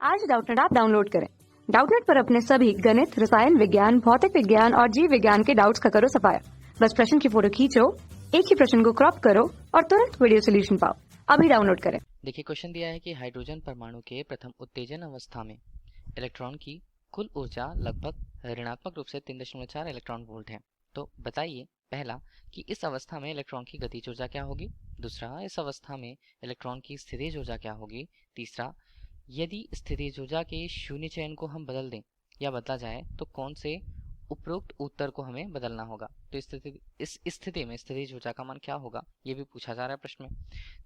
आज Doubtnut app download करें। Doubtnut पर अपने सभी गणित, रसायन विज्ञान, भौतिक विज्ञान और जीव विज्ञान के डाउट्स का करो सफाया। बस प्रश्न की फोटो खींचो, एक ही प्रश्न को क्रॉप करो और तुरंत वीडियो सोल्यूशन पाओ। अभी डाउनलोड करें। देखिए क्वेश्चन दिया है कि हाइड्रोजन परमाणु के प्रथम उत्तेजन अवस्था में इलेक्ट्रॉन की कुल ऊर्जा लगभग ऋणात्मक रूप से 3.4 इलेक्ट्रॉन वोल्ट है। तो बताइए पहला कि इस अवस्था में इलेक्ट्रॉन की गतिज ऊर्जा क्या होगी, दूसरा इस अवस्था में इलेक्ट्रॉन की स्थितिज ऊर्जा क्या होगी, तीसरा यदि स्थितिज ऊर्जा के शून्य चयन को हम बदल दें या बदला जाए तो कौन से उपरोक्त उत्तर को हमें बदलना होगा। तो इस स्थिति में स्थितिज ऊर्जा का मान क्या होगा ये भी पूछा जा रहा है प्रश्न में।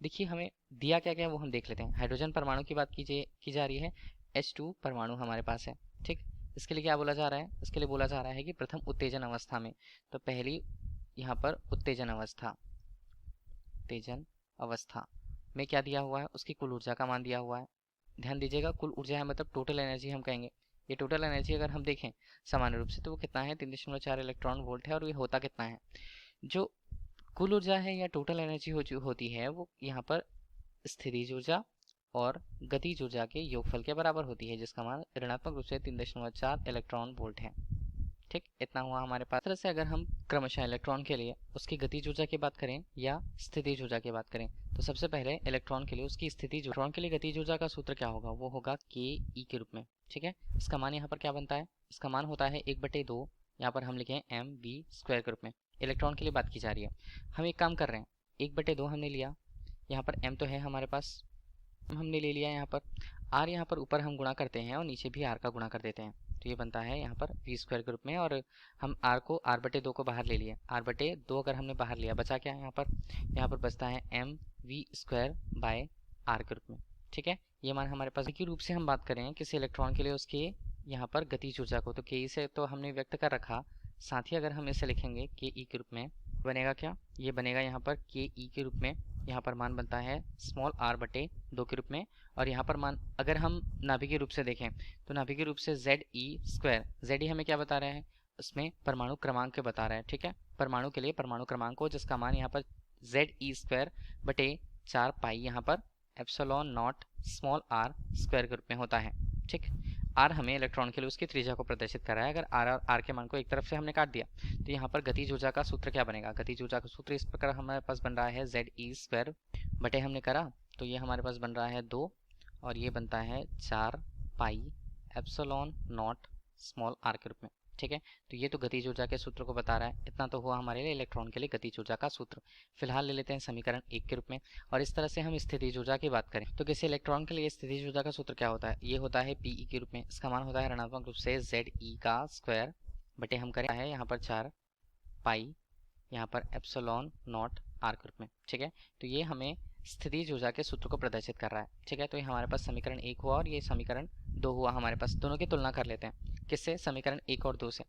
देखिए हमें दिया क्या क्या है वो हम देख लेते हैं। हाइड्रोजन परमाणु की बात की जा रही है। H2 परमाणु हमारे पास है, ठीक। इसके लिए क्या बोला जा रहा है, इसके लिए बोला जा रहा है कि प्रथम उत्तेजन अवस्था में, तो पहली यहाँ पर उत्तेजन अवस्था में क्या दिया हुआ है, उसकी कुल ऊर्जा का मान दिया हुआ है। ध्यान दीजिएगा कुल ऊर्जा है मतलब टोटल एनर्जी हम कहेंगे। ये टोटल एनर्जी अगर हम देखें सामान्य रूप से तो वो कितना है, 3.4 इलेक्ट्रॉन वोल्ट है। और ये होता कितना है, जो कुल ऊर्जा है या टोटल एनर्जी होती है वो यहाँ पर स्थितिज ऊर्जा और गतिज ऊर्जा के योगफल के बराबर होती है, जिसका मान ऋणात्मक रूप से 3.4 इलेक्ट्रॉन वोल्ट है, ठीक। इतना हुआ हमारे पास। तरह से अगर हम क्रमशः इलेक्ट्रॉन के लिए उसकी गतिज ऊर्जा की बात करें या स्थितिज ऊर्जा की बात करें, तो सबसे पहले इलेक्ट्रॉन के लिए उसकी स्थितिज इलेक्ट्रॉन के लिए गतिज ऊर्जा का सूत्र क्या होगा, वो होगा के ई के रूप में, ठीक है। इसका मान यहाँ पर क्या बनता है, इसका मान होता है 1/2, यहाँ पर हम लिखें एम वी स्क्वायर के रूप में। इलेक्ट्रॉन के लिए बात की जा रही है। हम एक काम कर रहे हैं, 1/2 हमने लिया, यहाँ पर m तो है हमारे पास, हमने ले लिया यहाँ पर r, यहाँ पर ऊपर हम गुणा करते हैं और नीचे भी r का गुणा कर देते हैं, तो ये बनता है यहाँ पर v स्क्वायर के रूप में। और हम r/2 को बाहर ले लिए, r/2 अगर हमने बाहर लिया बचा क्या यहाँ पर बचता है m v square by r के रूप में, ठीक है। ये मान हमारे पास की रूप से हम बात करें किसी इलेक्ट्रॉन के लिए उसके यहाँ पर गतिज ऊर्जा को, तो के से तो हमने व्यक्त कर रखा, साथ ही अगर हम इसे लिखेंगे के ई के रूप में बनेगा क्या, ये बनेगा यहाँ पर के ई के रूप में, यहाँ पर मान बनता है स्मॉल r/2 के रूप में। और यहाँ पर मान अगर हम नाभिकीय रूप से देखें तो नाभिकीय रूप से जेड ई स्क्वायर, जेड ई हमें क्या बता रहा है, उसमें परमाणु क्रमांक के बता रहा है, ठीक है। परमाणु के लिए परमाणु क्रमांक को, जिसका मान यहाँ पर जेड ई स्क्वायर बटे 4 पाई यहाँ पर epsilon naught small r square के रूप में होता है, ठीक। आर हमें इलेक्ट्रॉन के लिए उसकी त्रिज्या को प्रदर्शित कर रहा है। अगर आर और आर के मान को एक तरफ से हमने काट दिया तो यहाँ पर गतिज ऊर्जा का सूत्र क्या बनेगा, गतिज ऊर्जा का सूत्र इस प्रकार हमारे पास बन रहा है जेड ई स्क्वायर बटे हमने करा तो ये हमारे पास बन रहा है 2 और ये बनता है 4 pi epsilon naught small r के रूप में, ठीक है। तो ये तो गतिज ऊर्जा के सूत्र को बता रहा है। इतना तो हुआ हमारे लिए इलेक्ट्रॉन के लिए गतिज ऊर्जा का सूत्र। फिलहाल ले लेते हैं समीकरण 1 के रूप में। और इस तरह से हम स्थितिज ऊर्जा की बात करें तो किसी इलेक्ट्रॉन के लिए स्थितिज ऊर्जा का सूत्र क्या होता है, ये होता है पीई के रूप में। इसका मान होता है ऋणात्मक रूप से जेड ई का स्क्वायर बटे हम करें है यहाँ पर 4 पाई यहाँ पर एप्सिलॉन नॉट आर के रूप में, ठीक है। तो ये हमें स्थितिज ऊर्जा के सूत्र को प्रदर्शित कर रहा है, ठीक है। तो ये हमारे पास समीकरण 1 हुआ और ये समीकरण 2 हुआ हमारे पास। दोनों की तुलना कर लेते हैं, किससे, समीकरण 1 और 2 से।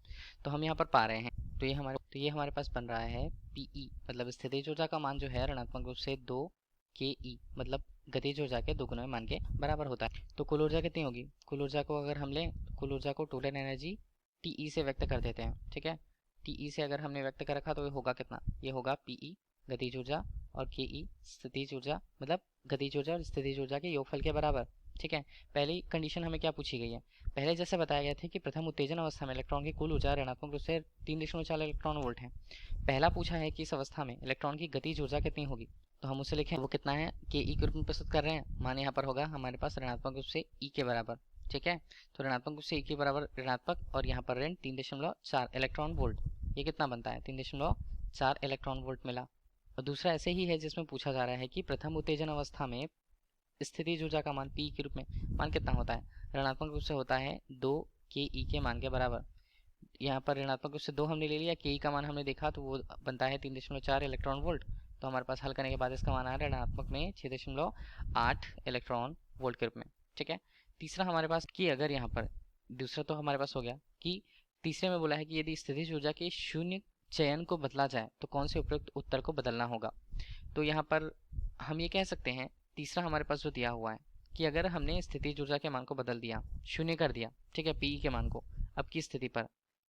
तो हम यहाँ पर पा रहे हैं, तो ये हमारे पास बन रहा है पीई मतलब स्थितिज ऊर्जा का मान जो है ऋणात्मक रूप से 2 के ई मतलब गतिज ऊर्जा के दोगुने मान के बराबर होता है। तो कुल ऊर्जा कितनी होगी, कुल ऊर्जा को अगर हम लें तो कुल ऊर्जा को टोटल एनर्जी टी से व्यक्त कर देते हैं, ठीक है। टी से अगर हमने व्यक्त कर रखा तो ये होगा कितना, ये होगा पीई गतिज ऊर्जा और के ई स्थितिज ऊर्जा मतलब गतिज ऊर्जा और स्थितिज ऊर्जा के योगफल के बराबर, ठीक है। पहली कंडीशन हमें क्या पूछी गई है, पहले जैसे बताया गया था कि प्रथम उत्तेजन अवस्था में इलेक्ट्रॉन की कुल ऊर्जा ऋणात्मक रूप से 3.4 इलेक्ट्रॉन वोल्ट है। पहला पूछा है कि इस अवस्था में इलेक्ट्रॉन की गतिज ऊर्जा कितनी होगी, तो हम उसे लिखें वो कितना है, के ई के रूप में प्रस्तुत कर रहे हैं। मान यहाँ पर होगा हमारे पास ऋणात्मक रूप से ई के बराबर, ठीक है। तो ऋणात्मक रूप से ई के बराबर ऋणात्मक और यहाँ पर ऋण 3.4 इलेक्ट्रॉन वोल्ट, ये कितना बनता है 3.4 इलेक्ट्रॉन वोल्ट मिला। और दूसरा ऐसे ही है जिसमें पूछा जा रहा है कि प्रथम उत्तेजन अवस्था में स्थितिज ऊर्जा का मान पी के रूप में मान कितना होता है, ऋणात्मक रूप से होता है 2 के ई के मान के बराबर। यहाँ पर ऋणात्मक रूप से 2 हमने ले लिया, के ई का मान हमने देखा तो वो बनता है 3.4 इलेक्ट्रॉन वोल्ट। तो हमारे पास हल करने के बाद इसका मान आ रहा है ऋणात्मक में 6.8 इलेक्ट्रॉन वोल्ट के रूप में, ठीक है। तीसरा हमारे पास कि अगर यहाँ पर दूसरा तो हमारे पास हो गया कि तीसरे में बोला है कि यदि स्थितिज ऊर्जा के शून्य चयन को बदला जाए तो कौन से उपयुक्त उत्तर को बदलना होगा। तो यहाँ पर हम ये कह सकते हैं तीसरा हमारे पास जो दिया हुआ है कि अगर हमने स्थितिज ऊर्जा के मान को बदल दिया, शून्य कर दिया, ठीक है, पी के मान को अब की स्थिति पर,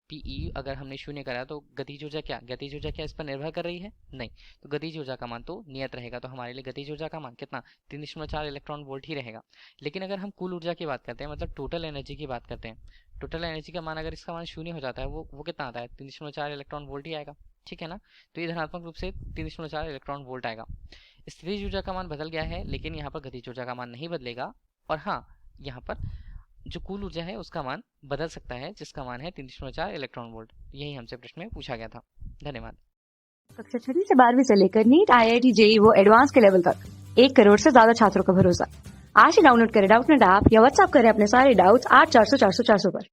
पीई अगर हमने शून्य करा तो गतिज ऊर्जा क्या इस पर निर्भर कर रही है? नहीं। तो गतिज ऊर्जा का मान तो नियत रहेगा, तो हमारे लिए गतिज ऊर्जा का मान कितना 3.4 इलेक्ट्रॉन वोल्ट ही रहेगा। लेकिन अगर हम कुल ऊर्जा की बात करते हैं, मतलब टोटल एनर्जी की बात करते हैं, टोटल एनर्जी का मान अगर इसका मान शून्य हो जाता है, वो कितना आता है? 3.4 इलेक्ट्रॉन वोल्ट ही आएगा। ठीक है ना? तो ये धनात्मक रूप से 3.4 इलेक्ट्रॉन वोल्ट आएगा। स्थितिज ऊर्जा का मान बदल गया है, लेकिन यहाँ पर गतिज ऊर्जा का मान नहीं बदलेगा। और हाँ, यहाँ पर जो कुल ऊर्जा है उसका मान बदल सकता है, जिसका मान है 3.4 इलेक्ट्रॉन वोल्ट। यही हमसे प्रश्न में पूछा गया था। धन्यवाद। कक्षा 6 से 12वीं से लेकर नीट, IIT, JEE वो एडवांस के लेवल तक 1 करोड़ से ज्यादा छात्रों का भरोसा। आज ही डाउनलोड करें डाउटनेट ऐप या व्हाट्सएप करें अपने सारे डाउट्स 8400 400 400 पर।